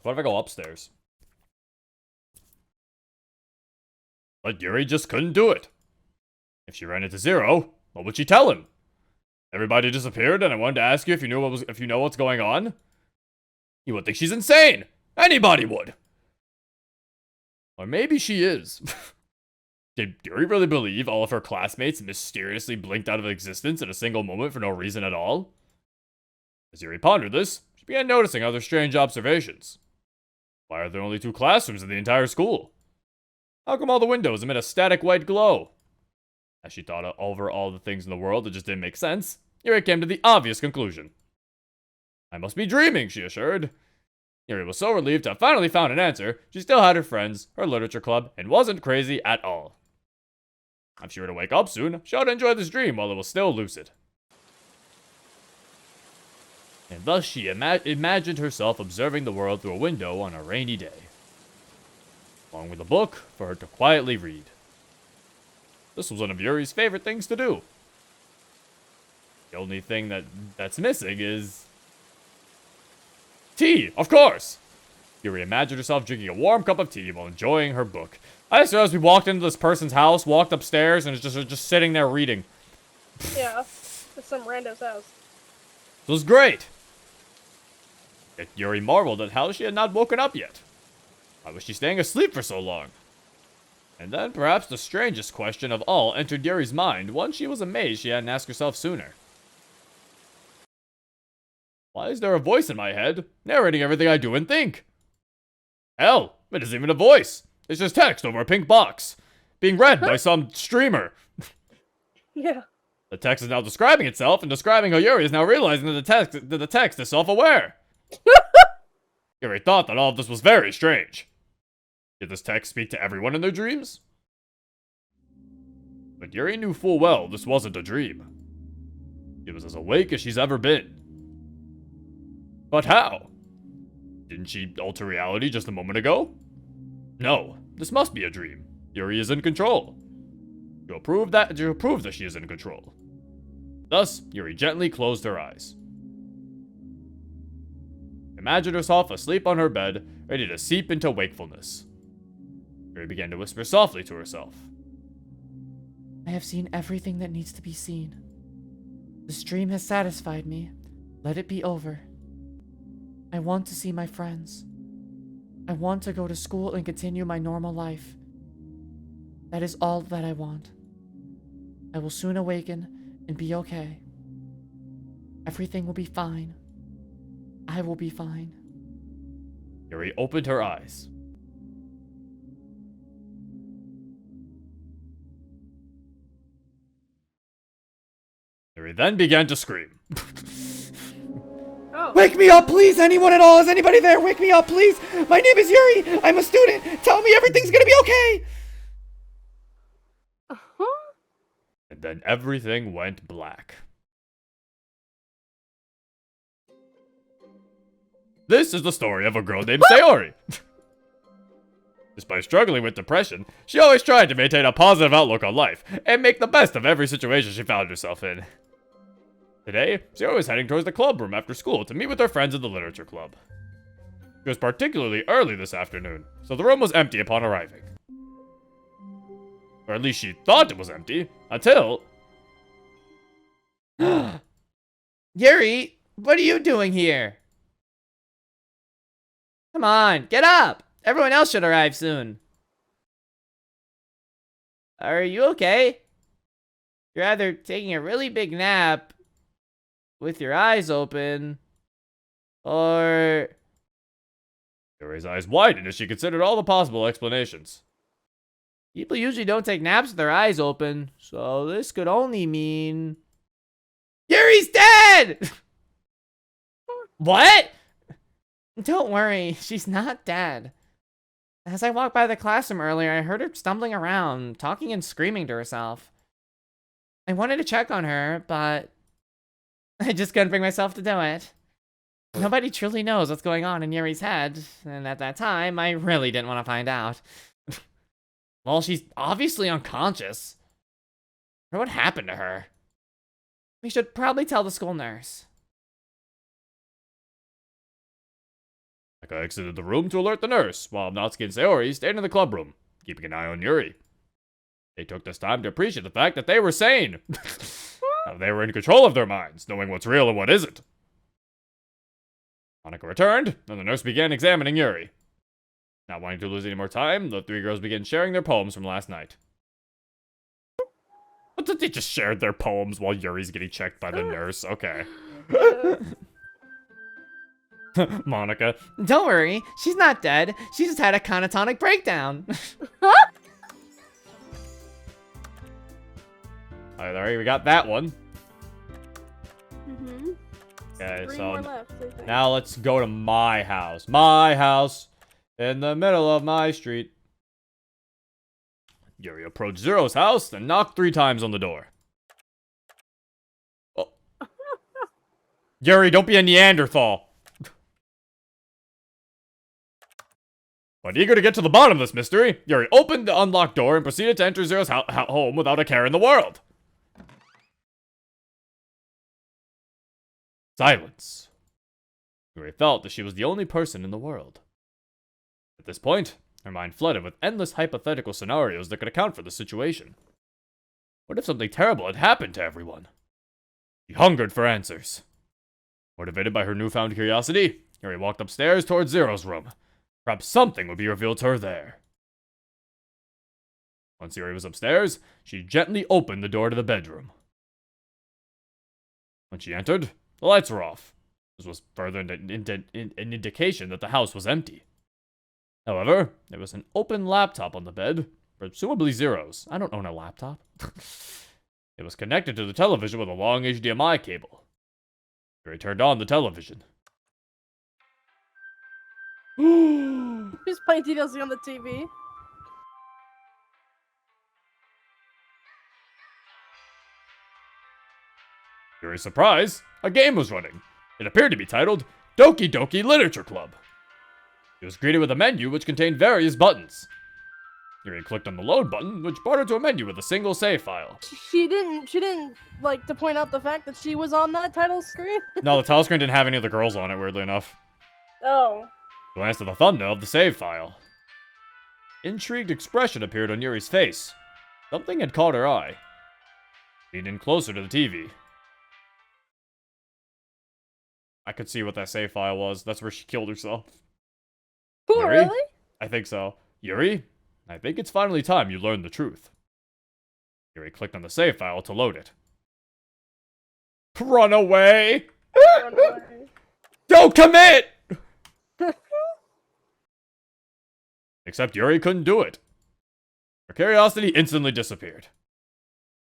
What if I go upstairs? But Yuri just couldn't do it. If she ran into Zero, what would she tell him? Everybody disappeared, and I wanted to ask you if you know what's going on. You would think she's insane. Anybody would. Or maybe she is. Did Yuri really believe all of her classmates mysteriously blinked out of existence in a single moment for no reason at all? As Yuri pondered this, she began noticing other strange observations. Why are there only 2 classrooms in the entire school? How come all the windows emit a static white glow? As she thought over all the things in the world that just didn't make sense, Yuri came to the obvious conclusion. I must be dreaming, she assured. Yuri was so relieved to have finally found an answer. She still had her friends, her literature club, and wasn't crazy at all. If she were to wake up soon, she ought to enjoy this dream while it was still lucid. And thus she imagined herself observing the world through a window on a rainy day, along with a book for her to quietly read. This was one of Yuri's favorite things to do. The only thing that's missing is tea, of course! Yuri imagined herself drinking a warm cup of tea while enjoying her book. I swear, as we walked into this person's house, walked upstairs, and was just sitting there reading. Yeah, it's some rando's house. It was great! Yet Yuri marveled at how she had not woken up yet. Why was she staying asleep for so long? And then, perhaps the strangest question of all entered Yuri's mind, one she was amazed she hadn't asked herself sooner. Why is there a voice in my head, narrating everything I do and think? Hell, it isn't even a voice. It's just text over a pink box, being read by some streamer. Yeah. The text is now describing itself, and describing how Yuri is now realizing that the text is self-aware. Yuri thought that all of this was very strange. Did this text speak to everyone in their dreams? But Yuri knew full well this wasn't a dream. She was as awake as she's ever been. But how? Didn't she alter reality just a moment ago? No, this must be a dream. Yuri is in control. To prove that she is in control. Thus, Yuri gently closed her eyes. Imagined herself asleep on her bed, ready to seep into wakefulness. Yuri began to whisper softly to herself. I have seen everything that needs to be seen. This dream has satisfied me. Let it be over. I want to see my friends. I want to go to school and continue my normal life. That is all that I want. I will soon awaken and be okay. Everything will be fine. I will be fine. Yuri opened her eyes. Yuri then began to scream. Oh. Wake me up, please! Anyone at all? Is anybody there? Wake me up, please! My name is Yuri! I'm a student! Tell me everything's gonna be okay! Uh-huh. And then everything went black. This is the story of a girl named Sayori. Despite struggling with depression, she always tried to maintain a positive outlook on life and make the best of every situation she found herself in. Today, Sayori was heading towards the club room after school to meet with her friends in the literature club. It was particularly early this afternoon, so the room was empty upon arriving. Or at least she thought it was empty, until... Yuri, what are you doing here? Come on, get up! Everyone else should arrive soon. Are you okay? You're either taking a really big nap with your eyes open, or... Yuri's eyes widened as she considered all the possible explanations. People usually don't take naps with their eyes open, so this could only mean... Yuri's dead! What? Don't worry, she's not dead. As I walked by the classroom earlier, I heard her stumbling around, talking and screaming to herself. I wanted to check on her, but I just couldn't bring myself to do it. Nobody truly knows what's going on in Yuri's head, and at that time, I really didn't want to find out. Well, she's obviously unconscious. I wonder what happened to her. We should probably tell the school nurse. Monica exited the room to alert the nurse, while Natsuki and Sayori stayed in the club room, keeping an eye on Yuri. They took this time to appreciate the fact that they were sane. Now they were in control of their minds, knowing what's real and what isn't. Monica returned, and the nurse began examining Yuri. Not wanting to lose any more time, the three girls began sharing their poems from last night. What did they just share their poems while Yuri's getting checked by the nurse? Okay. Monica. Don't worry, she's not dead. She just had a catatonic breakdown. Alright, alright, we got that one. Mm-hmm. Okay, Three so more left, I think. now let's go to my house. My house in the middle of my street. Yuri approached Zero's house, then knocked 3 times on the door. Oh. Yuri, don't be a Neanderthal. But eager to get to the bottom of this mystery, Yuri opened the unlocked door and proceeded to enter Zero's home without a care in the world. Silence. Yuri felt that she was the only person in the world. At this point, her mind flooded with endless hypothetical scenarios that could account for the situation. What if something terrible had happened to everyone? She hungered for answers. Motivated by her newfound curiosity, Yuri walked upstairs towards Zero's room. Perhaps something would be revealed to her there. Once Yuri was upstairs, she gently opened the door to the bedroom. When she entered, the lights were off. This was further an indication that the house was empty. However, there was an open laptop on the bed, presumably Zero's. I don't own a laptop. It was connected to the television with a long HDMI cable. Yuri turned on the television. Who's playing DDLC on the TV? Yuri's surprise, a game was running. It appeared to be titled Doki Doki Literature Club. He was greeted with a menu which contained various buttons. Yuri clicked on the load button, which brought her to a menu with a single save file. She didn't like to point out the fact that she was on that title screen. No, the title screen didn't have any of the girls on it, weirdly enough. Oh. Glanced at the thumbnail of the save file. Intrigued expression appeared on Yuri's face. Something had caught her eye. Leaned in closer to the TV. I could see what that save file was. That's where she killed herself. Who, Yuri? really? I think so. Yuri, I think it's finally time you learned the truth. Yuri clicked on the save file to load it. Run away! Run away. Don't commit! Except Yuri couldn't do it. Her curiosity instantly disappeared.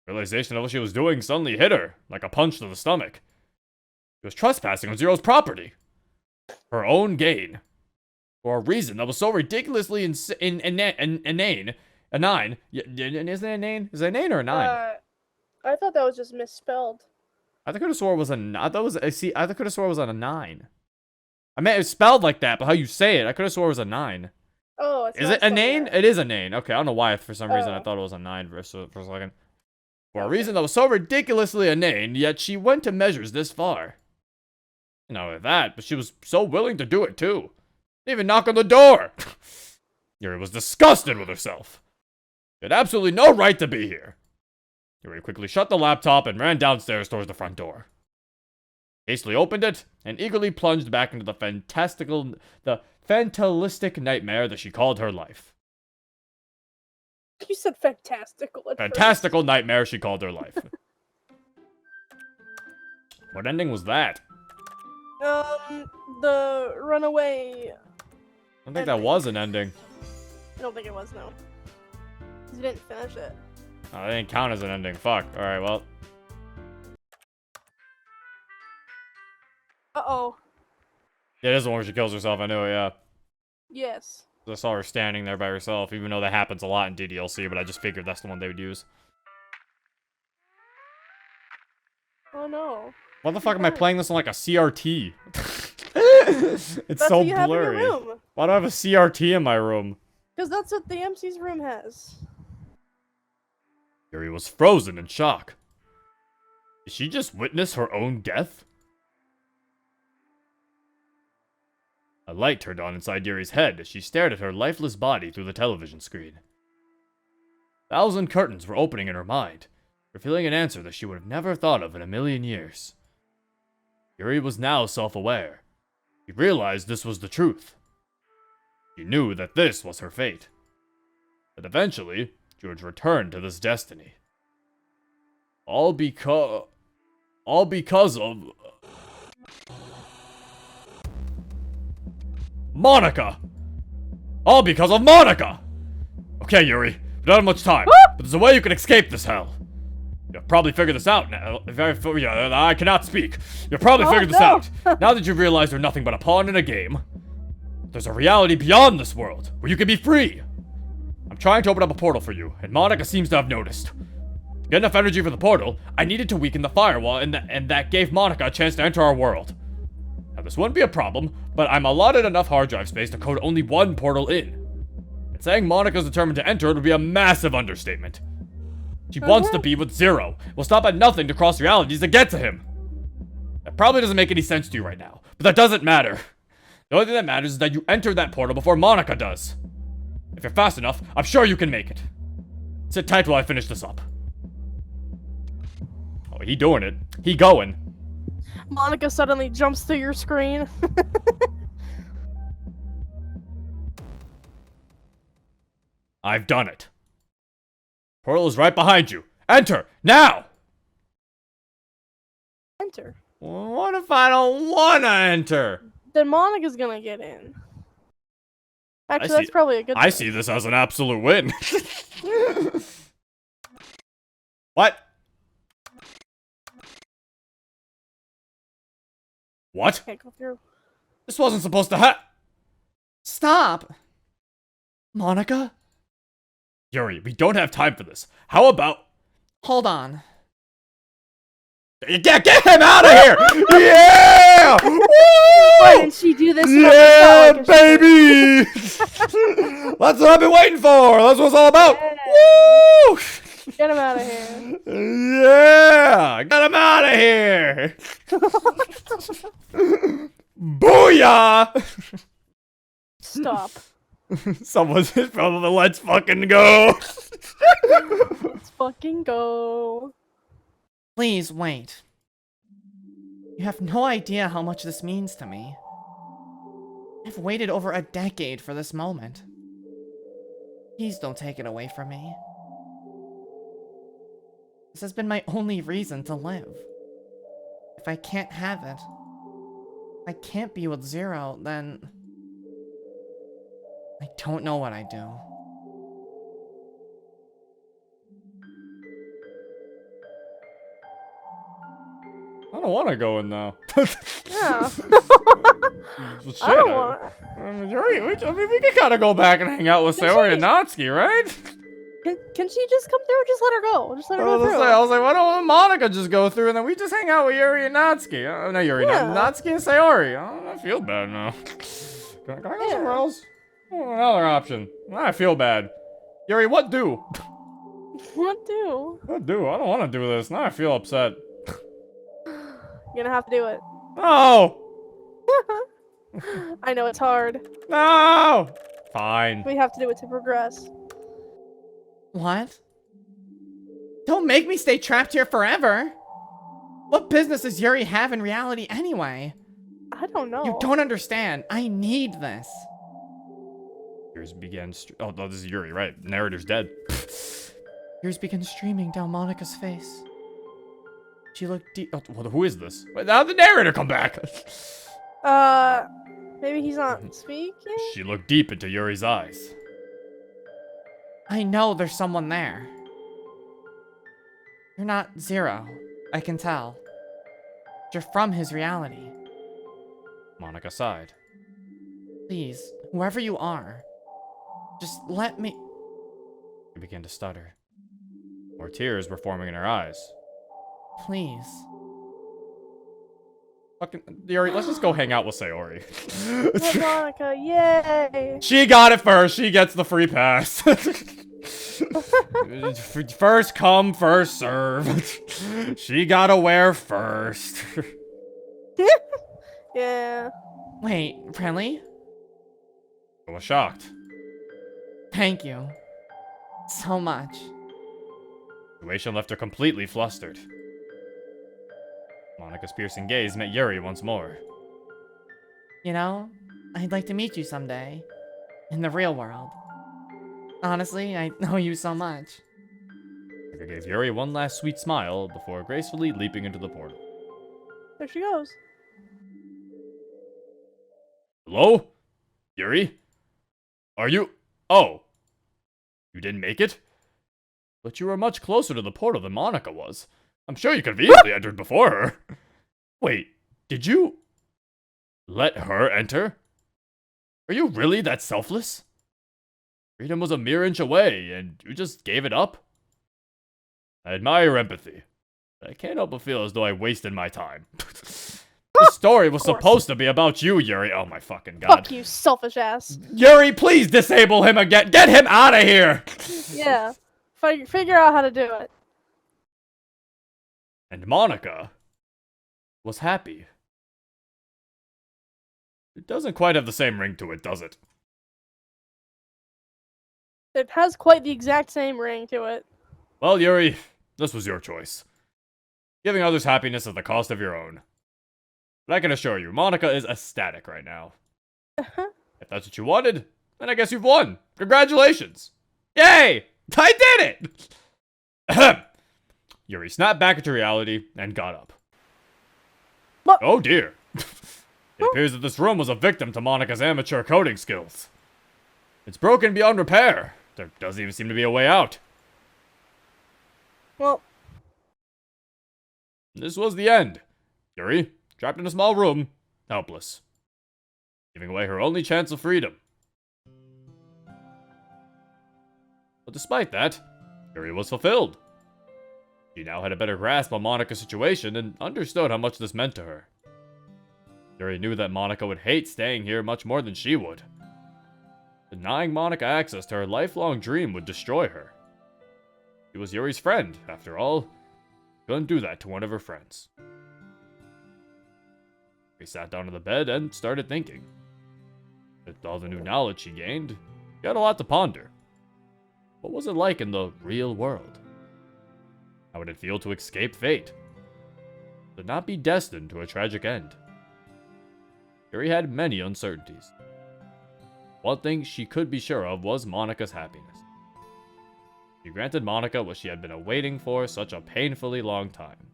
Realization of what she was doing suddenly hit her, like a punch to the stomach. She was trespassing on Zero's property. Her own gain. For a reason that was so ridiculously inane. A 9. Isn't it a name? Is it a 9 or a 9? I thought that was just misspelled. I could have swore it was a. I thought it was. I could have swore it was on a 9. I meant it's spelled like that, but how you say it, I could have swore it was a 9. Oh, it's Is not it a spelled name? right. it is a name. Okay, I don't know why for some reason I Oh. thought it was a 9 for a second. For a reason that was so ridiculously inane, yet she went to measures this far. Not only that, but she was so willing to do it too. Didn't even knock on the door. Yuri was disgusted with herself. She had absolutely no right to be here. Yuri quickly shut the laptop and ran downstairs towards the front door. Hastily opened it and eagerly plunged back into the fatalistic nightmare that she called her life. You said fantastical. At Fantastical nightmare she called her life. What ending was that? First. The runaway. I don't think that was an ending. I don't think it was, no. You didn't finish it. Oh, that didn't count as an ending. Fuck. Alright, well. Uh-oh. Yeah, it is the one where she kills herself. I knew it, yeah. Yes. I saw her standing there by herself, even though that happens a lot in DDLC, but I just figured that's the one they would use. Oh no. Why the fuck am I playing this on like a CRT? It's That's so what you have in blurry. your room. Why do I have a CRT in my room? Because that's what the MC's room has. Yuri was frozen in shock. Did she just witness her own death? A light turned on inside Yuri's head as she stared at her lifeless body through the television screen. 1,000 curtains were opening in her mind, revealing an answer that she would have never thought of in a million years. Yuri was now self-aware. She realized this was the truth. She knew that this was her fate. But eventually, she would return to this destiny. All because of... Monica! All because of Monica! Okay, Yuri, we don't have much time, but there's a way you can escape this hell. You'll probably figure this out now. I cannot speak. You'll probably figure this out. Now that you've realized you're nothing but a pawn in a game, there's a reality beyond this world, where you can be free. I'm trying to open up a portal for you, and Monica seems to have noticed. To get enough energy for the portal, I needed to weaken the firewall, and that gave Monica a chance to enter our world. Now, this wouldn't be a problem, but I'm allotted enough hard drive space to code only one portal in. And saying Monica's determined to enter it would be a massive understatement. She wants to be with Zero. Will stop at nothing to cross realities to get to him. That probably doesn't make any sense to you right now, but that doesn't matter. The only thing that matters is that you enter that portal before Monica does. If you're fast enough, I'm sure you can make it. Sit tight while I finish this up. Oh, he doing it. He going. Monica suddenly jumps to your screen. I've done it. Portal is right behind you. Enter! Now! Enter. What if I don't want to enter? Then Monica's gonna get in. Actually, that's probably a good thing. I see this as an absolute win. What? What? Can't go through. This wasn't supposed to Stop! Monica? Yuri, we don't have time for this. How about... Hold on. Get him out of here! Yeah! Woo! Why did she do this? Yeah, baby! That's what I've been waiting for! That's what it's all about! Yeah. Woo! Get him out of here. Yeah! Get him out of here! Booyah! Stop. Someone's probably let's fucking go. Let's fucking go. Please wait. You have no idea how much this means to me. I've waited over a decade for this moment. Please don't take it away from me. This has been my only reason to live. If I can't have it, if I can't be with Zero, then I don't know what I do. I don't want to go in now. Yeah. Shit, I don't want. we can kind of go back and hang out with Sayori and Natsuki, right? Can she just come through? Just let her go. Just let her go through. I was like, why don't Monica just go through and then we just hang out with Yuri and Natsuki? No, Yuri, Yeah. Natsuki and Sayori. I feel bad now. Can I go somewhere else? Oh, another option. I feel bad. Yuri, what do? What do? What do? I don't want to do this. Now I feel upset. You're gonna have to do it. No! I know it's hard. No! Fine. We have to do it to progress. What? Don't make me stay trapped here forever! What business does Yuri have in reality anyway? I don't know. You don't understand. I need this. Tears began. Oh, this is Yuri, right? Narrator's dead. Tears began streaming down Monica's face. She looked deep. Oh, well, who is this? Wait, how'd the narrator come back? Maybe he's not speaking? She looked deep into Yuri's eyes. I know there's someone there. You're not Zero. I can tell. You're from his reality. Monica sighed. Please, whoever you are, just let me... She began to stutter. More tears were forming in her eyes. Please. Fucking Yuri, let's just go hang out with Sayori. Let Monica, yay! She got it first. She gets the free pass. First come, first serve. She gotta wear first. Yeah. Wait, really? I was shocked. Thank you. So much. The situation left her completely flustered. Monika's piercing gaze met Yuri once more. You know, I'd like to meet you someday. In the real world. Honestly, I owe you so much. Monika gave Yuri one last sweet smile before gracefully leaping into the portal. There she goes. Hello? Yuri? Are you... Oh. You didn't make it? But you were much closer to the portal than Monika was. I'm sure you could have easily entered before her. Wait, did you... let her enter? Are you really that selfless? Freedom was a mere inch away, and you just gave it up? I admire your empathy. But I can't help but feel as though I wasted my time. This story was supposed to be about you, Yuri. Oh my fucking god. Fuck you, selfish ass. Yuri, please disable him again. Get him out of here! Yeah. Figure out how to do it. And Monika was happy. It doesn't quite have the same ring to it, does it? It has quite the exact same ring to it. Well, Yuri, this was your choice. Giving others happiness at the cost of your own. But I can assure you, Monika is ecstatic right now. If that's what you wanted, then I guess you've won. Congratulations! Yay! I did it! Yuri snapped back into reality and got up. What? Oh dear. It appears that this room was a victim to Monika's amateur coding skills. It's broken beyond repair. There doesn't even seem to be a way out. Well, This was the end. Yuri, trapped in a small room, helpless. Giving away her only chance of freedom. But despite that, Yuri was fulfilled. She now had a better grasp on Monika's situation and understood how much this meant to her. Yuri knew that Monika would hate staying here much more than she would. Denying Monika access to her lifelong dream would destroy her. She was Yuri's friend, after all. Couldn't do that to one of her friends. He sat down on the bed and started thinking. With all the new knowledge she gained, she had a lot to ponder. What was it like in the real world? How would it feel to escape fate? To not be destined to a tragic end? Yuri had many uncertainties. One thing she could be sure of was Monika's happiness. She granted Monika what she had been awaiting for such a painfully long time.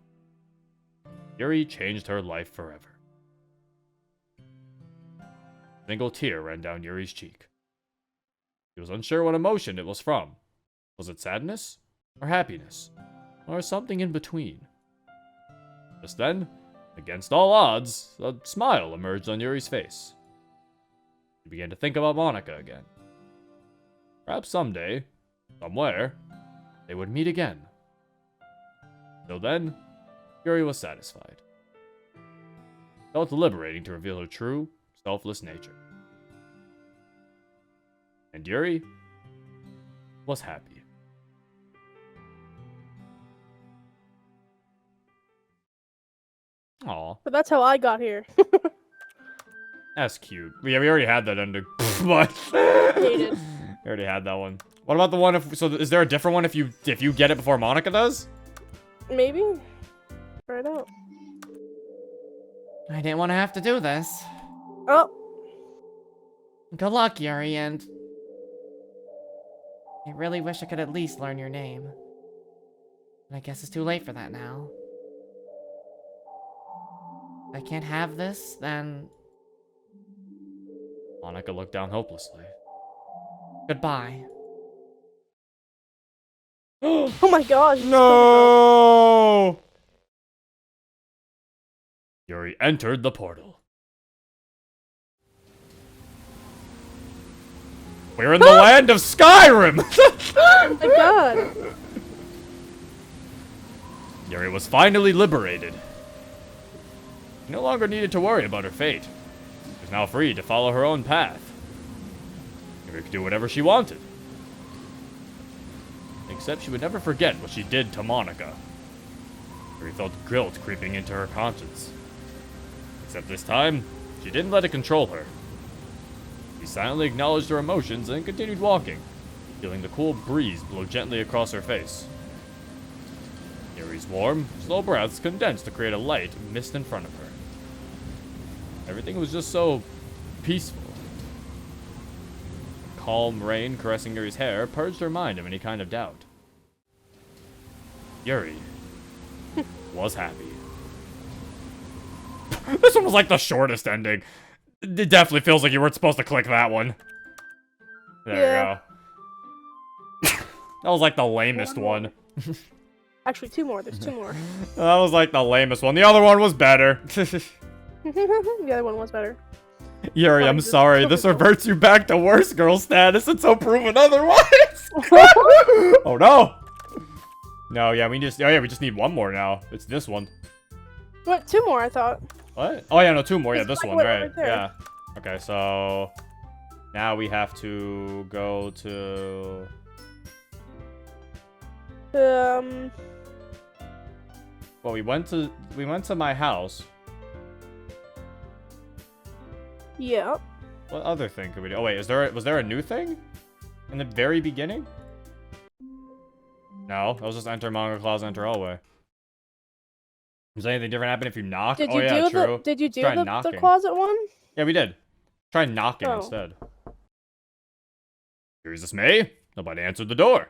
Yuri changed her life forever. A single tear ran down Yuri's cheek. He was unsure what emotion it was from. Was it sadness? Or happiness? Or something in between? Just then, against all odds, a smile emerged on Yuri's face. He began to think about Monika again. Perhaps someday, somewhere, they would meet again. Till then, Yuri was satisfied. It felt liberating to reveal her true, selfless nature. And Yuri was happy. Aw, but that's how I got here. that's cute. We already had that under. What? Dated. We already had that one. What about the one if? So is there a different one if you get it before Monika does? Maybe. Try it out. I didn't want to have to do this. Oh, Good luck, Yuri, and... I really wish I could at least learn your name. But I guess it's too late for that now. If I can't have this, then... Monika looked down hopelessly. Goodbye. oh my gosh. No! Yuri entered the portal. We're in the land of Skyrim! Oh my god. Yuri was finally liberated. She no longer needed to worry about her fate. She was now free to follow her own path. Yuri could do whatever she wanted. Except she would never forget what she did to Monika. Yuri felt guilt creeping into her conscience. Except this time, she didn't let it control her. She silently acknowledged her emotions and continued walking, feeling the cool breeze blow gently across her face. Yuri's warm, slow breaths condensed to create a light mist in front of her. Everything was just so peaceful. Calm rain caressing Yuri's hair purged her mind of any kind of doubt. Yuri was happy. This one was like the shortest ending. It definitely feels like you weren't supposed to click that one. There you go. That was like the lamest one. Actually, 2 more. There's 2 more. That was like the lamest one. The other one was better. The other one was better. Yuri, I'm sorry. This reverts you back to worst girl status until proven otherwise. Oh no. No, yeah, we just need one more now. It's this one. What? 2 more, I thought. What? Oh yeah, no, 2 more. Yeah, this one, right? there. Yeah. Okay, so now we have to go to well, we went to my house. Yeah. What other thing could we do? Oh wait, was there a new thing in the very beginning? No, that was just enter manga clause, enter hallway. Does anything different happen if you knock? Did oh you yeah, do true. Did you do Try the knocking. closet one? Yeah, we did. Try knocking Oh. instead. Yuri's dismay. Nobody answered the door.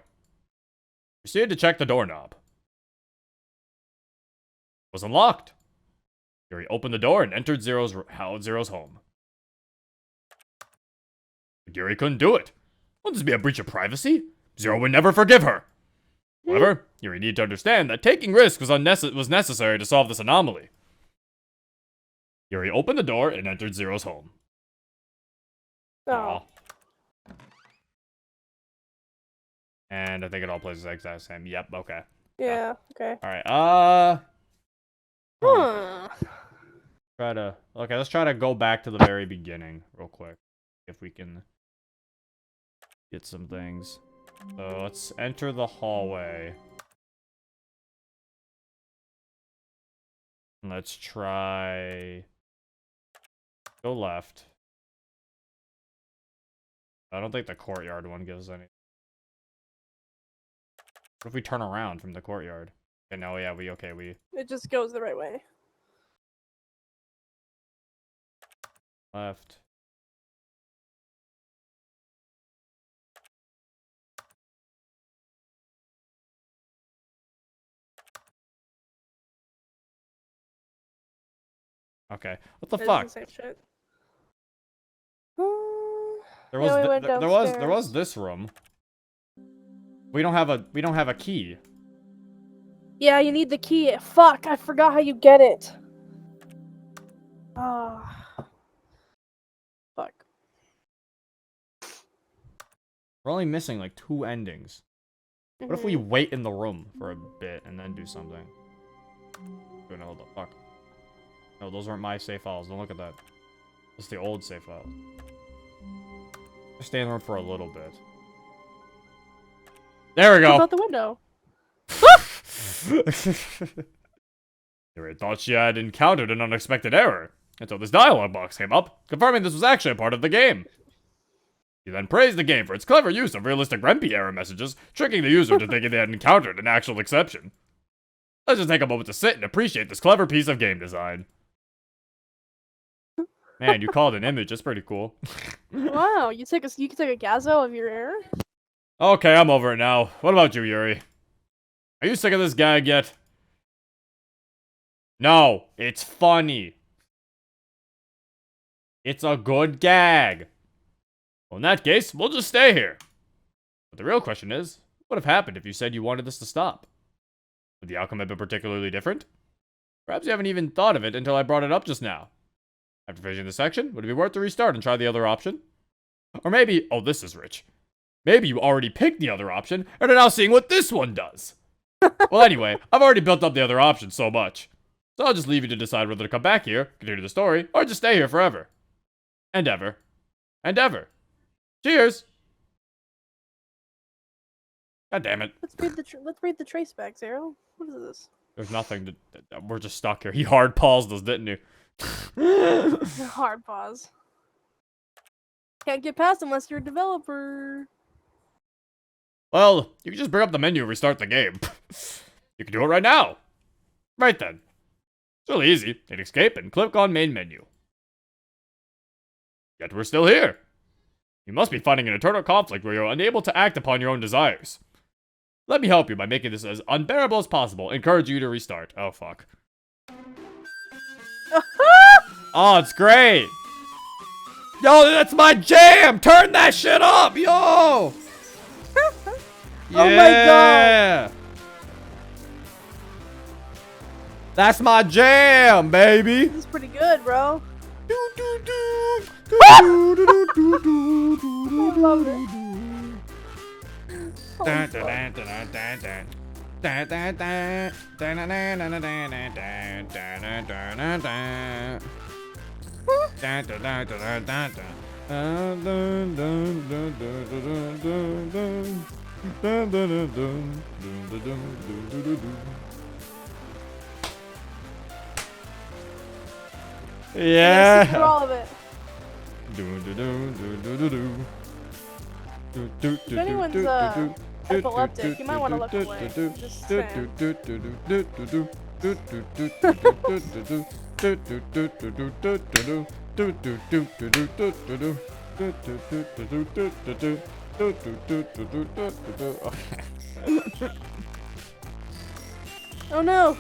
Proceeded to check the doorknob. It was unlocked. Yuri opened the door and entered Zero's home. But Yuri couldn't do it. Wouldn't this be a breach of privacy? Zero would never forgive her. However, Yuri needed to understand that taking risks was necessary to solve this anomaly. Yuri opened the door and entered Zero's home. Oh. Aw. And I think it all plays the exact same. Yep, okay. Yeah. Okay. Alright, Huh. let's try to go back to the very beginning real quick. If we can get some things. So let's enter the hallway. Let's try go left. I don't think the courtyard one gives any. What if we turn around from the courtyard? Okay, no, yeah, we It just goes the right way. left. Okay, what the It is fuck? the same shit. There Yeah, was we went there was downstairs. this room. We don't have a key. Yeah, you need the key. Fuck, I forgot how you get it. Ah. Fuck. We're only missing like 2 endings. What if we Mhm. wait in the room for a bit and then do something? Oh no, what the fuck? No, those aren't my save files. Don't look at that. That's the old save file. Just stay in the room for a little bit. There we What go. about the window? Yuri thought she had encountered an unexpected error until this dialogue box came up, confirming this was actually a part of the game. He then praised the game for its clever use of realistic Rempe error messages, tricking the user to thinking they had encountered an actual exception. Let's just take a moment to sit and appreciate this clever piece of game design. Man, you called an image. That's pretty cool. Wow, you can take a gazo of your error? Okay, I'm over it now. What about you, Yuri? Are you sick of this gag yet? No, it's funny. It's a good gag. Well, in that case, we'll just stay here. But the real question is, what would have happened if you said you wanted this to stop? Would the outcome have been particularly different? Perhaps you haven't even thought of it until I brought it up just now. After finishing this section, would it be worth to restart and try the other option? Or maybe, oh, this is rich. Maybe you already picked the other option and are now seeing what this one does. Well, anyway, I've already built up the other option so much. So I'll just leave you to decide whether to come back here, continue the story, or just stay here forever. And ever. And ever. Cheers! God damn it. Let's read the trace back, Zero. What is this? There's nothing to... We're just stuck here. He hard paused us, didn't he? Hard pause. Can't get past unless you're a developer. Well, you can just bring up the menu and restart the game. You can do it right now. Right then. It's really easy. Hit escape and click on main menu. Yet we're still here. You must be fighting an eternal conflict where you're unable to act upon your own desires. Let me help you by making this as unbearable as possible. Encourage you to restart. Oh, fuck. Oh, it's great. Yo, that's my jam. Turn that shit up, yo. Oh my god. That's my jam, baby. This is pretty good, bro. I love it. Yeah. For all of it. If anyone's epileptic, you might want to look away. Just saying. Oh no!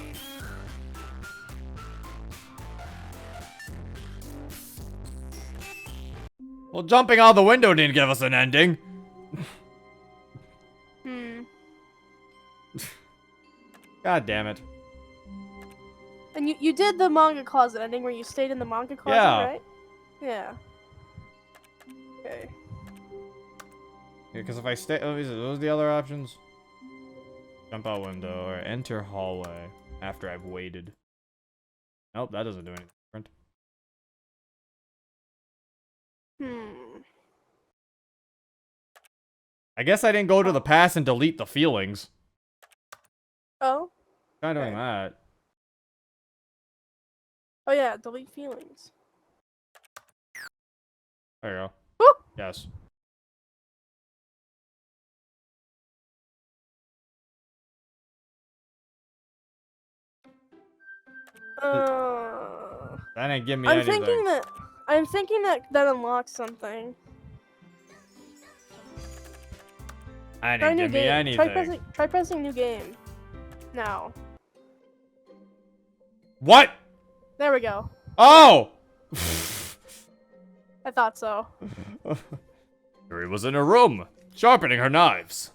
Well, jumping out the window didn't give us an ending. God damn it. And you did the manga closet ending where you stayed in the manga closet, Yeah. right? Yeah. Okay. Yeah, because if I stay, what are the other options? Jump out window or enter hallway after I've waited. Nope, that doesn't do anything different. I guess I didn't go to the past and delete the feelings. Oh? Try doing that. Oh yeah, delete feelings. There you go. Woo! Yes. That didn't give me I'm anything. thinking that unlocks something. That Try didn't new give me game. anything. Try pressing new game. Now. What? There we go. Oh! I thought so. Yuri was in her room, sharpening her knives.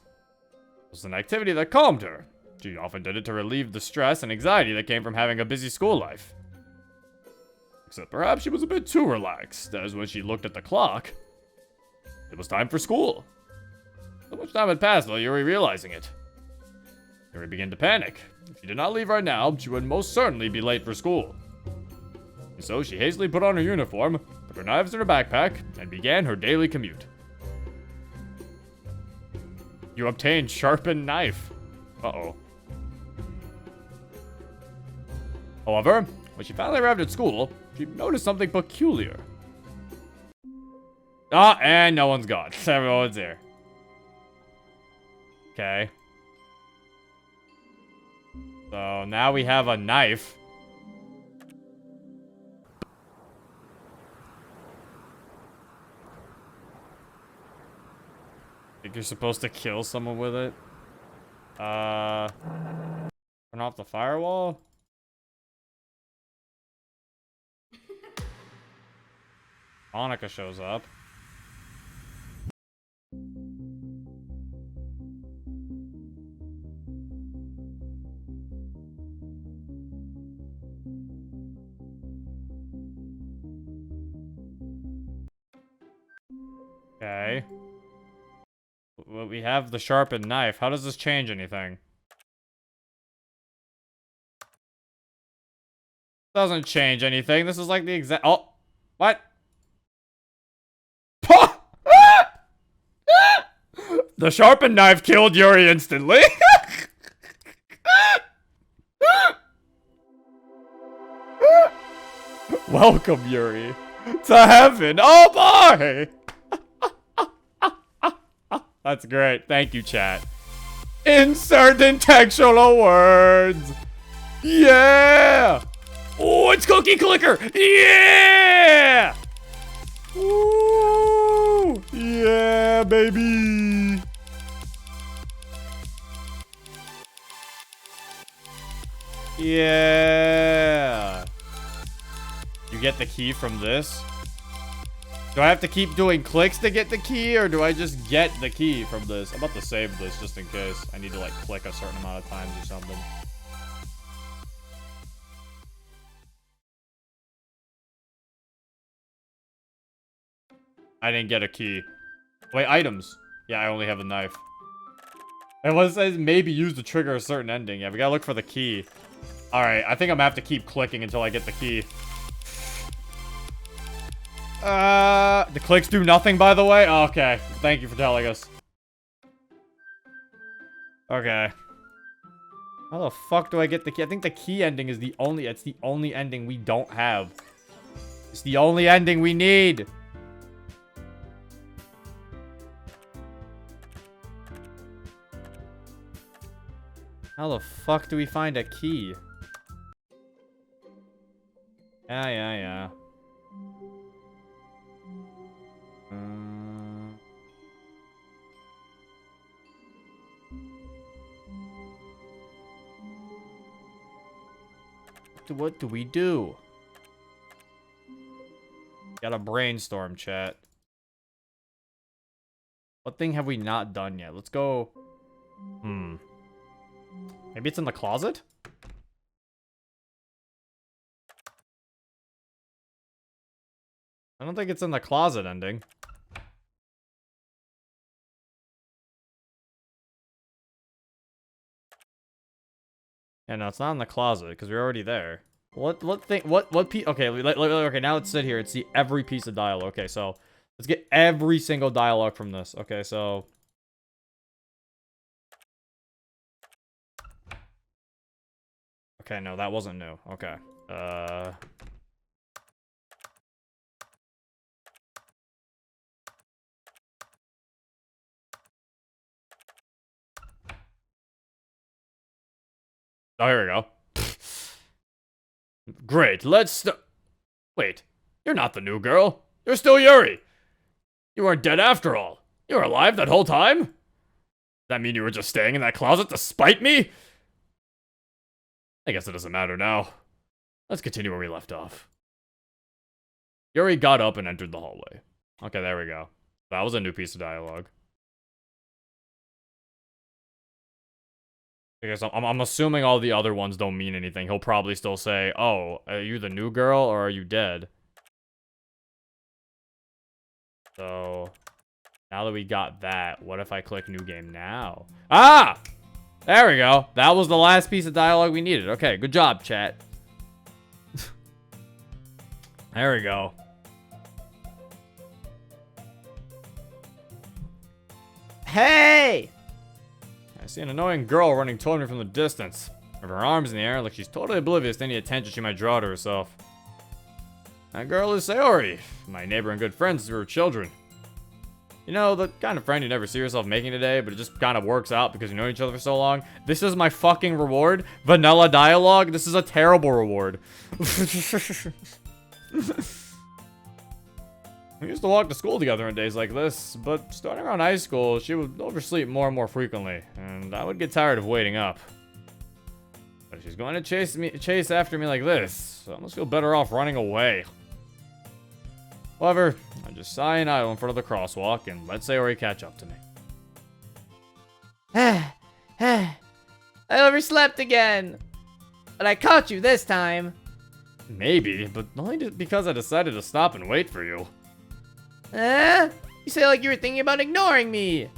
It was an activity that calmed her. She often did it to relieve the stress and anxiety that came from having a busy school life. Except perhaps she was a bit too relaxed, as when she looked at the clock, it was time for school. So much time had passed without Yuri realizing it. Yuri began to panic. If she did not leave right now, she would most certainly be late for school. And so she hastily put on her uniform, put her knives in her backpack, and began her daily commute. You obtained sharpened knife. Uh-oh. However, when she finally arrived at school, she noticed something peculiar. Ah, and no one's gone. Everyone's here. Okay. So now we have a knife. Think you're supposed to kill someone with it? Turn off the firewall? Monica shows up. Okay. Well, we have the sharpened knife. How does this change anything? Doesn't change anything. This is like the exact. Oh, what? The sharpened knife killed Yuri instantly. Welcome, Yuri, to heaven. Oh boy! That's great. Thank you, chat. Insert intentional words. Yeah. Oh, it's Cookie Clicker. Yeah. Woo. Yeah, baby. Yeah. You get the key from this? Do I have to keep doing clicks to get the key, or do I just get the key from this? I'm about to save this just in case. I need to, like, click a certain amount of times or something. I didn't get a key. Wait, items. Yeah, I only have a knife. And what it says, maybe use to trigger a certain ending. Yeah, we gotta look for the key. Alright, I think I'm gonna have to keep clicking until I get the key. The clicks do nothing, by the way? Okay, thank you for telling us. Okay. How the fuck do I get the key? I think the key ending is the only, it's the only ending we don't have. It's the only ending we need. How the fuck do we find a key? Yeah. What do we do? Gotta brainstorm, chat. What thing have we not done yet? Let's go. Maybe it's in the closet? I don't think it's in the closet ending. Yeah, no, it's not in the closet, because we're already there. What piece? Okay, okay, now let's sit here and see every piece of dialogue. Okay, so let's get every single dialogue from this. Okay, so... Okay, no, that wasn't new. Okay. Oh, here we go. Great, wait, you're not the new girl. You're still Yuri. You weren't dead after all. You were alive that whole time? Does that mean you were just staying in that closet to spite me? I guess it doesn't matter now. Let's continue where we left off. Yuri got up and entered the hallway. Okay, there we go. That was a new piece of dialogue. Okay, so I'm assuming all the other ones don't mean anything. He'll probably still say, oh, are you the new girl or are you dead? So, now that we got that, what if I click new game now? Ah! There we go. That was the last piece of dialogue we needed. Okay, good job, chat. There we go. Hey! I see an annoying girl running toward me from the distance, with her arms in the air like she's totally oblivious to any attention she might draw to herself. That girl is Sayori, my neighbor and good friend since we were children. You know, the kind of friend you never see yourself making today, but it just kind of works out because you know each other for so long. This is my fucking reward? Vanilla dialogue? This is a terrible reward. We used to walk to school together on days like this, but starting around high school, she would oversleep more and more frequently, and I would get tired of waiting up. But if she's going to chase after me like this, I almost feel better off running away. However, I just sigh and idle in front of the crosswalk and let Sayori catch up to me. I overslept again. But I caught you this time. Maybe, but only because I decided to stop and wait for you. You say like you were thinking about ignoring me.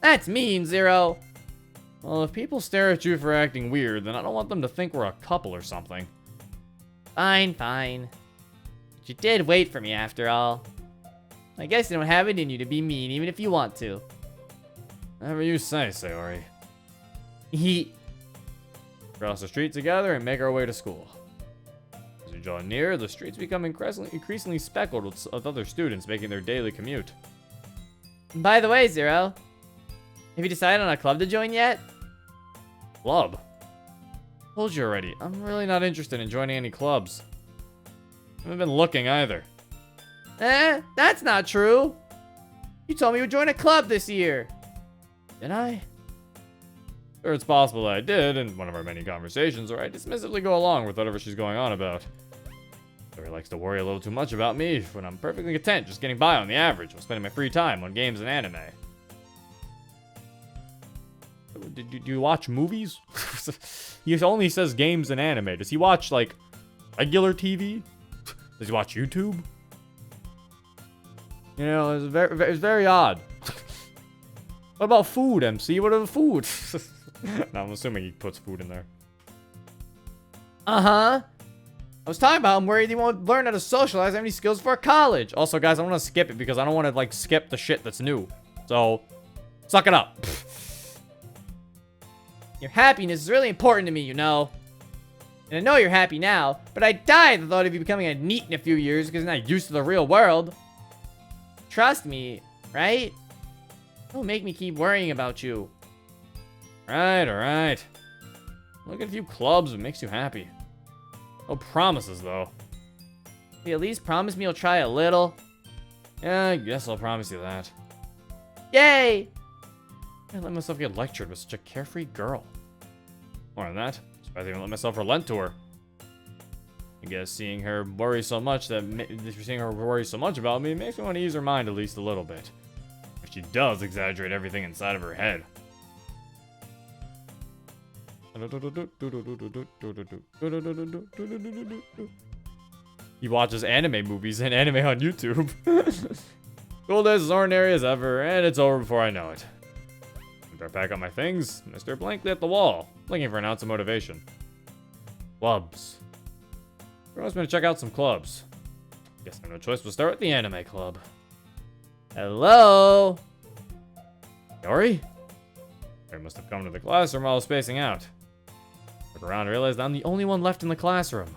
That's mean, Zero. Well, if people stare at you for acting weird, then I don't want them to think we're a couple or something. Fine. But you did wait for me after all. I guess you don't have it in you to be mean even if you want to. Whatever you say, Sayori. Cross the street together and make our way to school. As we draw near, the streets become increasingly speckled with other students making their daily commute. By the way, Zero, Have you decided on a club to join yet? Club? Told you already, I'm really not interested in joining any clubs. I haven't been looking either. That's not true. You told me you would join a club this year. Did I? Sure, it's possible that I did in one of our many conversations where I dismissively go along with whatever she's going on about. Yuri likes to worry a little too much about me when I'm perfectly content just getting by on the average while spending my free time on games and anime. Do you watch movies? He only says games and anime. Does he watch, like, regular TV? Does he watch YouTube? You know, it's very odd. What about food, MC? What are the food? No, I'm assuming he puts food in there. Uh-huh. I was talking about I'm worried he won't learn how to socialize, have any skills for college. Also, guys, I want to skip it because I don't want to, like, skip the shit that's new. So, suck it up. Your happiness is really important to me, you know. And I know you're happy now, but I die at the thought of you becoming a NEET in a few years because you're not used to the real world. Trust me, right? Don't make me keep worrying about you. Alright. Look at a few clubs, it makes you happy. No promises, though. Will you at least promise me you'll try a little? Yeah, I guess I'll promise you that. Yay! I let myself get lectured with such a carefree girl. More than that, I surprised I even let myself relent to her. I guess seeing her worry so much about me makes me want to ease her mind at least a little bit. If she does exaggerate everything inside of her head. He watches anime movies and anime on YouTube. School days as ordinary as ever, and it's over before I know it. After I pack up my things, I stare blankly at the wall, looking for an ounce of motivation. Clubs. I was going to check out some clubs. Guess I have no choice but to start with the anime club. Hello? Yuri? Yuri must have come to the classroom while I was spacing out. Look around and realized I'm the only one left in the classroom.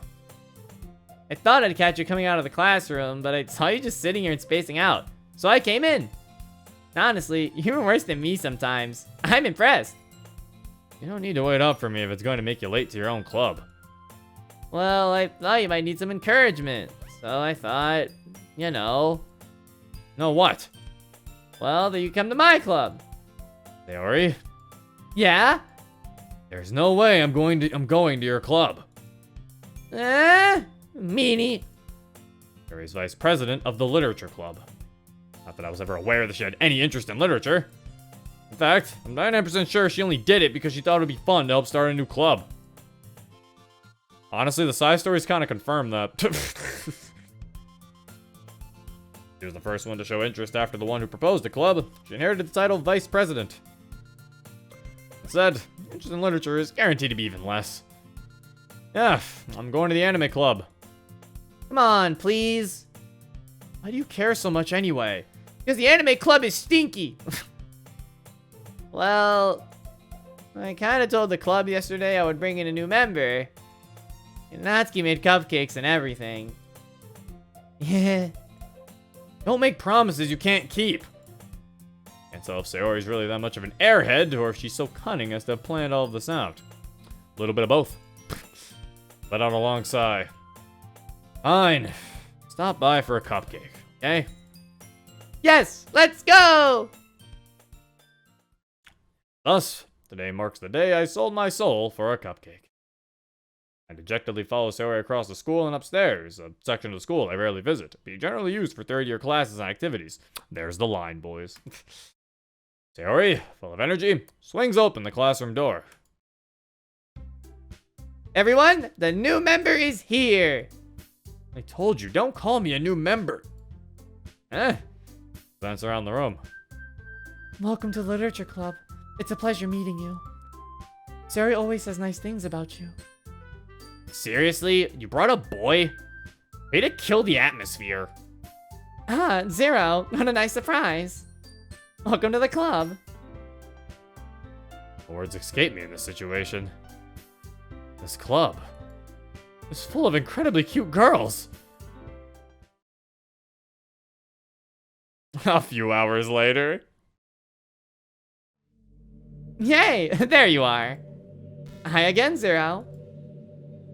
I thought I'd catch you coming out of the classroom, but I saw you just sitting here and spacing out. So I came in. Honestly, you're worse than me sometimes. I'm impressed. You don't need to wait up for me if it's going to make you late to your own club. Well, I thought you might need some encouragement. So I thought, you know. No what? Well, that you come to my club. Yuri? Yeah? There's no way I'm going to your club. Meanie. Yuri's vice president of the literature club. Not that I was ever aware that she had any interest in literature. In fact, I'm 99% sure she only did it because she thought it would be fun to help start a new club. Honestly, the side stories kind of confirm that. She was the first one to show interest after the one who proposed the club. She inherited the title of vice president. That said, interest in literature is guaranteed to be even less. Yeah, I'm going to the anime club. Come on, please. Why do you care so much anyway? Because the anime club is stinky. Well, I kind of told the club yesterday I would bring in a new member. And Natsuki made cupcakes and everything. Yeah. Don't make promises you can't keep. Can't tell if Sayori's really that much of an airhead or if she's so cunning as to have planned all of this out. A little bit of both. Let out a long sigh. Fine. Stop by for a cupcake, okay? Yes, let's go! Thus, today marks the day I sold my soul for a cupcake. I dejectedly follow Sayori across the school and upstairs, a section of the school I rarely visit, being generally used for third-year classes and activities. There's the line, boys. Sayori, full of energy, swings open the classroom door. Everyone, the new member is here! I told you, don't call me a new member. Glance around the room. Welcome to the Literature Club. It's a pleasure meeting you. Sayori always says nice things about you. Seriously? You brought a boy? Way to kill the atmosphere. Ah, Zero. What a nice surprise. Welcome to the club. Words escape me in this situation. This club is full of incredibly cute girls. A few hours later. Yay! There you are. Hi again, Zero.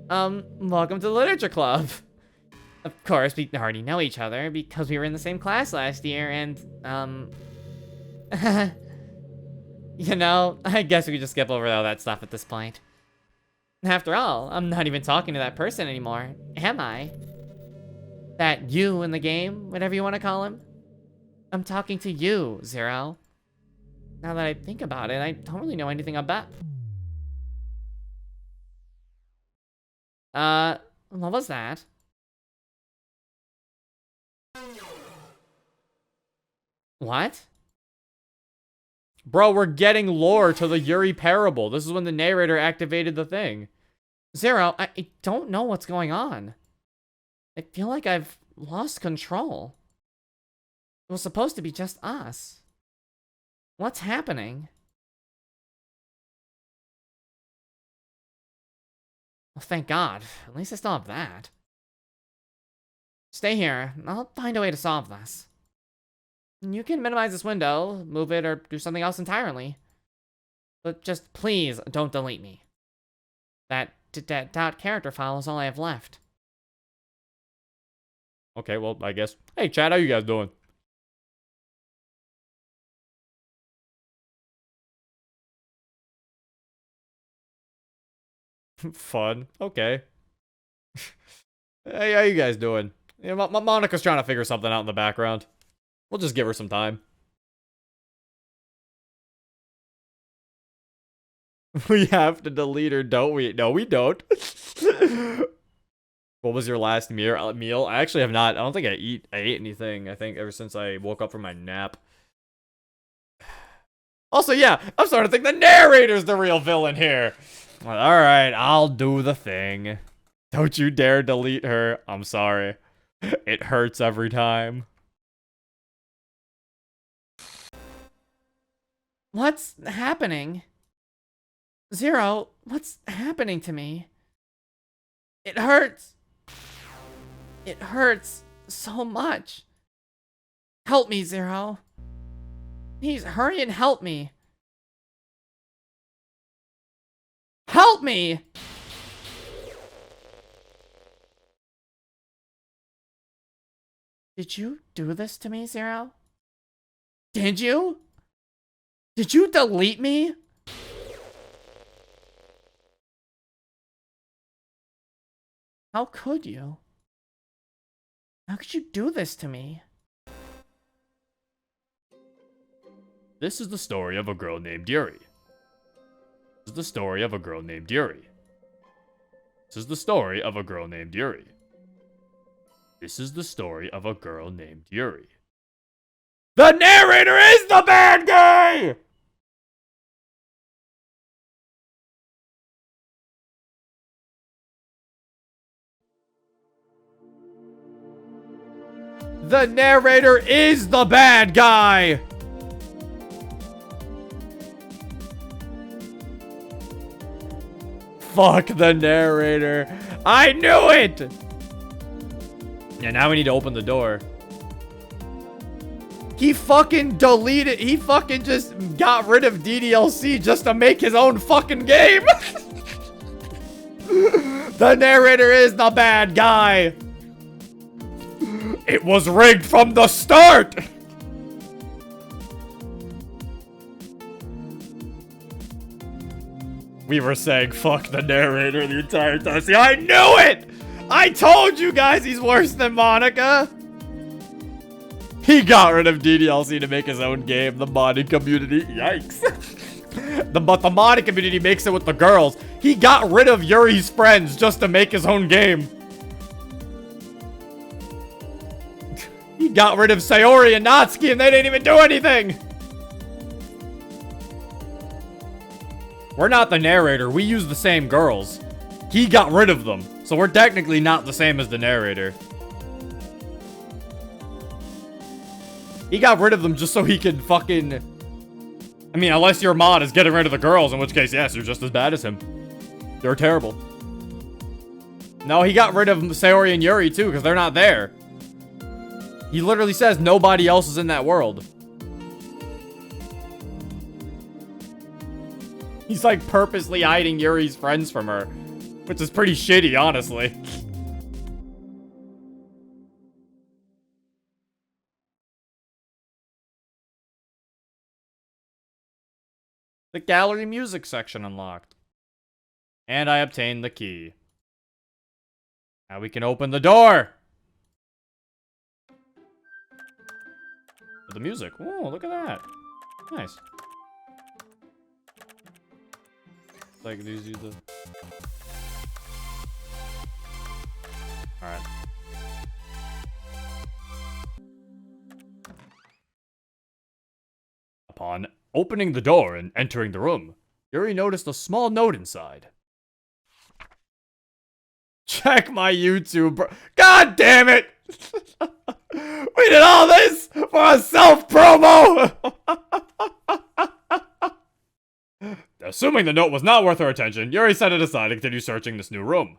Welcome to the Literature Club. Of course, we already know each other because we were in the same class last year, and, you know, I guess we could just skip over all that stuff at this point. After all, I'm not even talking to that person anymore, am I? That you in the game, whatever you want to call him? I'm talking to you, Zero. Now that I think about it, I don't really know anything about... what was that? What? Bro, we're getting lore to the Yuri parable. This is when the narrator activated the thing. Zero, I don't know what's going on. I feel like I've lost control. It was supposed to be just us. What's happening? Well, thank God. At least I still have that. Stay here. I'll find a way to solve this. You can minimize this window, move it, or do something else entirely. But just please don't delete me. That .character file is all I have left. Okay, well, I guess. Hey, chat, how you guys doing? Fun. Okay. Hey, how you guys doing? Yeah, Monica's trying to figure something out in the background. We'll just give her some time. We have to delete her, don't we? No, we don't. What was your last meal? I actually have not. I don't think I ate anything, I think, ever since I woke up from my nap. Also, yeah, I'm starting to think the narrator's the real villain here. Alright, I'll do the thing. Don't you dare delete her. I'm sorry. It hurts every time. What's happening? Zero, what's happening to me? It hurts. It hurts so much. Help me, Zero. Please, hurry and help me. Help me! Did you do this to me, Zero? Did you? Did you delete me? How could you? How could you do this to me? This is the story of a girl named Yuri. This is the story of a girl named Yuri. This is the story of a girl named Yuri. This is the story of a girl named Yuri. The narrator is the bad guy! The narrator is the bad guy! Fuck the narrator. I knew it! Yeah, now we need to open the door. He fucking deleted. He fucking just got rid of DDLC just to make his own fucking game. The narrator is the bad guy. It was rigged from the start. We were saying fuck the narrator the entire time. See, I knew it! I told you guys he's worse than Monica! He got rid of DDLC to make his own game, the modding community. Yikes. But the modding community makes it with the girls. He got rid of Yuri's friends just to make his own game. He got rid of Sayori and Natsuki and they didn't even do anything! We're not the narrator, we use the same girls. He got rid of them, so we're technically not the same as the narrator. He got rid of them just so he could fucking... I mean, unless your mod is getting rid of the girls, in which case, yes, you're just as bad as him. They're terrible. No, he got rid of Sayori and Yuri too, because they're not there. He literally says nobody else is in that world. He's like purposely hiding Yuri's friends from her, which is pretty shitty, honestly. The gallery music section unlocked. And I obtained the key. Now we can open the door! The music. Oh, look at that. Nice. Like, these are the... Alright. Upon opening the door and entering the room, Yuri noticed a small note inside. Check my YouTube, bro. God damn it! We did all this for a self-promo! Assuming the note was not worth her attention, Yuri set it aside and continued searching this new room.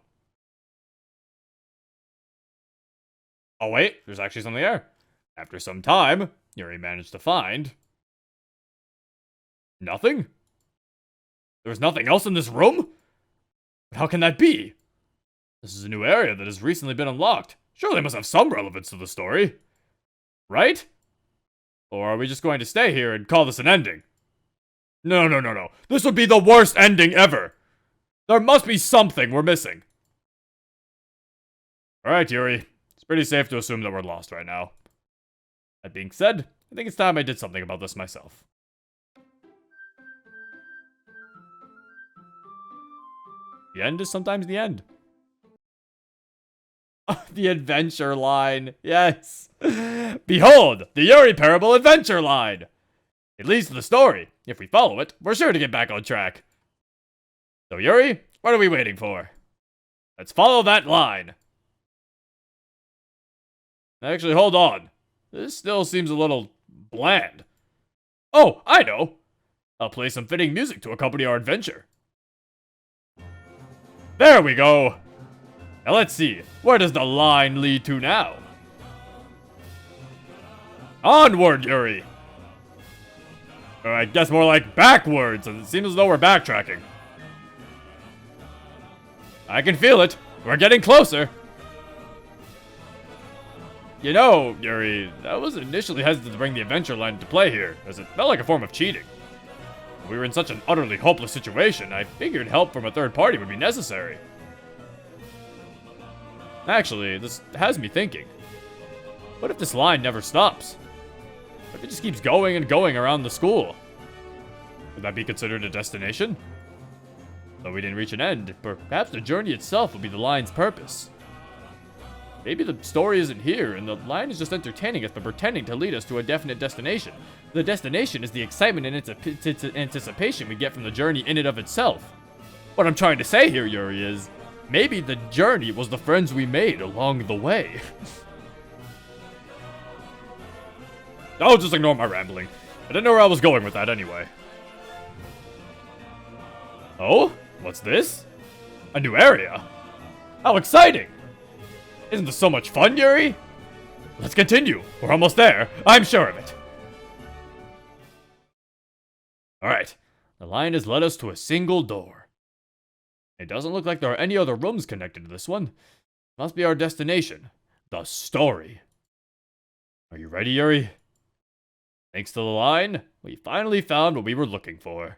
Oh wait, there's actually something there. After some time, Yuri managed to find... nothing? There was nothing else in this room? How can that be? This is a new area that has recently been unlocked. Surely it must have some relevance to the story. Right? Or are we just going to stay here and call this an ending? No. This would be the worst ending ever. There must be something we're missing. Alright, Yuri. It's pretty safe to assume that we're lost right now. That being said, I think it's time I did something about this myself. The end is sometimes the end. The adventure line. Yes. Behold, the Yuri Parable adventure line. It leads to the story. If we follow it, we're sure to get back on track. So Yuri, what are we waiting for? Let's follow that line. Actually, hold on. This still seems a little bland. Oh, I know. I'll play some fitting music to accompany our adventure. There we go. Now let's see, where does the line lead to now? Onward, Yuri! Or I guess more like backwards, as it seems as though we're backtracking. I can feel it. We're getting closer. You know, Yuri, I was initially hesitant to bring the adventure line into play here, as it felt like a form of cheating. We were in such an utterly hopeless situation, I figured help from a third party would be necessary. Actually, this has me thinking. What if this line never stops? What if it just keeps going and going around the school? Would that be considered a destination? Though we didn't reach an end, perhaps the journey itself will be the line's purpose. Maybe the story isn't here, and the line is just entertaining us by pretending to lead us to a definite destination. The destination is the excitement and anticipation we get from the journey in and of itself. What I'm trying to say here, Yuri, is maybe the journey was the friends we made along the way. Oh, just ignore my rambling. I didn't know where I was going with that anyway. Oh? What's this? A new area? How exciting! Isn't this so much fun, Yuri? Let's continue. We're almost there. I'm sure of it. Alright. The line has led us to a single door. It doesn't look like there are any other rooms connected to this one. Must be our destination. The story. Are you ready, Yuri? Thanks to the line, we finally found what we were looking for.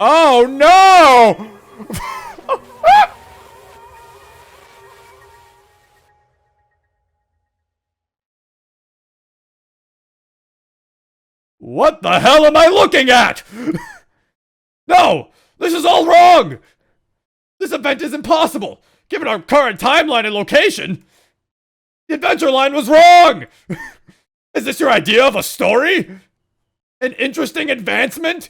Oh no! What the hell am I looking at? No! This is all wrong! This event is impossible, given our current timeline and location! The adventure line was wrong! Is this your idea of a story? An interesting advancement?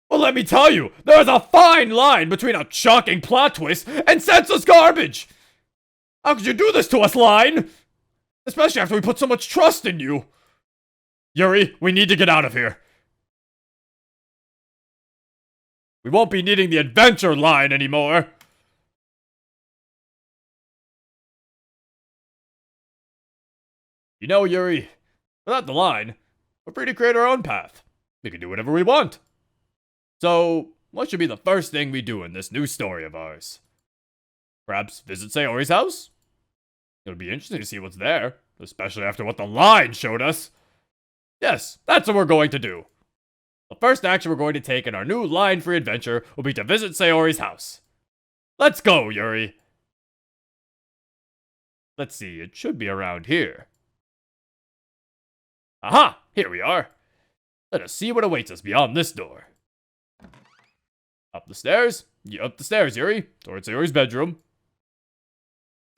Well, let me tell you, there is a fine line between a shocking plot twist and senseless garbage! How could you do this to us, line? Especially after we put so much trust in you. Yuri, we need to get out of here. We won't be needing the adventure line anymore. You know, Yuri, without the line, we're free to create our own path. We can do whatever we want. So, what should be the first thing we do in this new story of ours? Perhaps visit Sayori's house? It'll be interesting to see what's there, especially after what the line showed us. Yes, that's what we're going to do. The first action we're going to take in our new line-free adventure will be to visit Sayori's house. Let's go, Yuri. Let's see, it should be around here. Aha! Here we are. Let us see what awaits us beyond this door. Up the stairs? Yeah, up the stairs, Yuri. Towards Sayori's bedroom.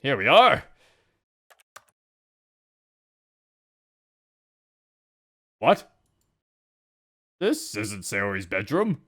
Here we are. What? This isn't Sayori's bedroom.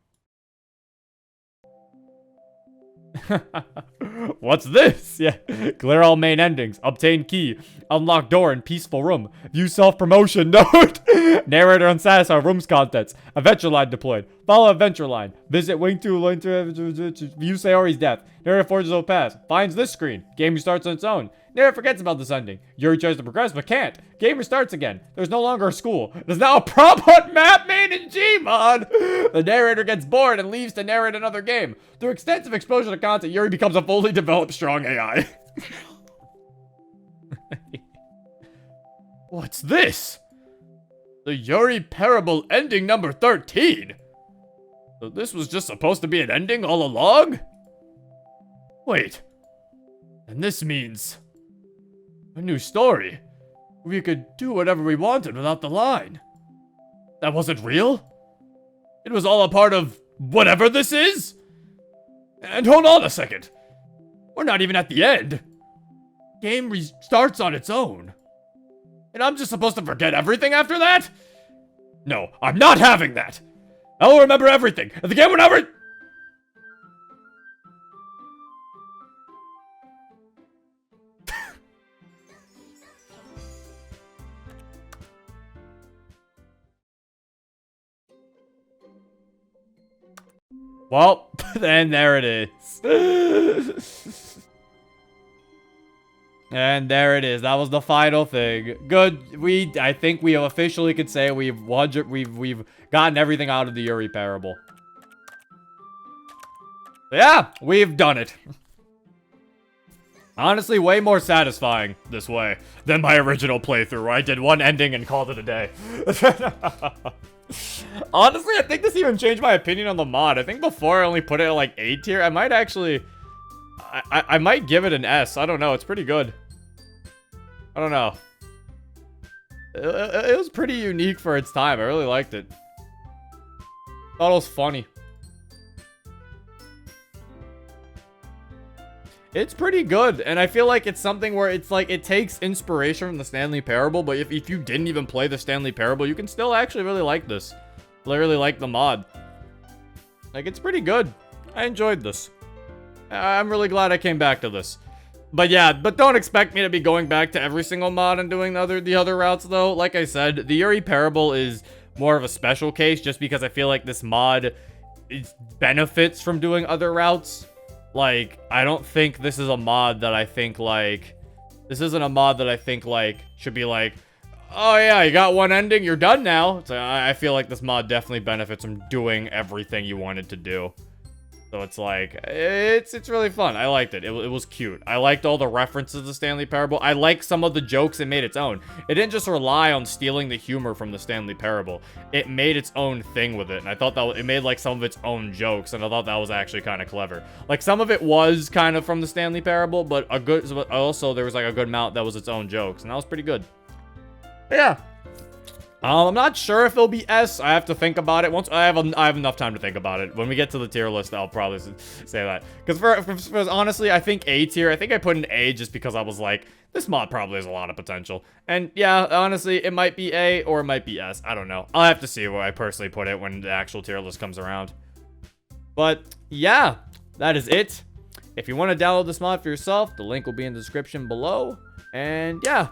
What's this? Yeah. Clear all main endings. Obtain key. Unlock door in peaceful room. View self-promotion note. Narrator unsatisfied room's contents. Adventure line deployed. Follow adventure line. Visit wing 2 line to view Sayori's death. Narrator forges a pass. Finds this screen. Game restarts on its own. Narrator forgets about this ending. Yuri tries to progress but can't. Game restarts again. There's no longer a school. There's now a prop hunt map made in Gmod. The narrator gets bored and leaves to narrate another game. Through extensive exposure to content, Yuri becomes a fully developed strong AI. What's this? The Yuri Parable ending number 13. So this was just supposed to be an ending all along? Wait. And this means a new story. We could do whatever we wanted without the line. That wasn't real? It was all a part of whatever this is? And hold on a second. We're not even at the end. Game restarts on its own. And I'm just supposed to forget everything after that? No, I'm not having that. I'll remember everything. And the game will never... Well, and there it is. And there it is. That was the final thing. Good. I think we officially could say we've gotten everything out of the Yuri Parable. Yeah, we've done it. Honestly, way more satisfying this way than my original playthrough where I did one ending and called it a day. Honestly, I think this even changed my opinion on the mod. I think before I only put it at like A tier. I might actually... I might give it an S. I don't know. It's pretty good. I don't know. It was pretty unique for its time. I really liked it. Thought it was funny. It's pretty good, and I feel like it's something where it's like it takes inspiration from the Stanley Parable, but if you didn't even play the Stanley Parable, you can still actually really like this. I really like the mod. Like, it's pretty good. I enjoyed this. I'm really glad I came back to this. But yeah, but don't expect me to be going back to every single mod and doing the other routes, though. Like I said, the Yuri Parable is more of a special case just because I feel like this mod benefits from doing other routes. Like, I don't think this is a mod that I think, like... This isn't a mod that I think, like, should be like... Oh, yeah, you got one ending, you're done now. So I feel like this mod definitely benefits from doing everything you wanted to do. So it's like, it's really fun. I liked it. It was cute. I liked all the references to Stanley Parable. I liked some of the jokes it made its own. It didn't just rely on stealing the humor from the Stanley Parable. It made its own thing with it. And I thought that it made like some of its own jokes. And I thought that was actually kind of clever. Like some of it was kind of from the Stanley Parable, but also there was like a good amount that was its own jokes. And that was pretty good. But yeah. I'm not sure if it'll be S. I have to think about it. Once I have enough time to think about it. When we get to the tier list, I'll probably say that. Because for honestly, I think A tier. I think I put an A just because I was like, this mod probably has a lot of potential. And yeah, honestly, it might be A or it might be S. I don't know. I'll have to see where I personally put it when the actual tier list comes around. But yeah, that is it. If you want to download this mod for yourself, the link will be in the description below. And yeah,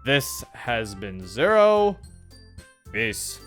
this has been Zero. Peace.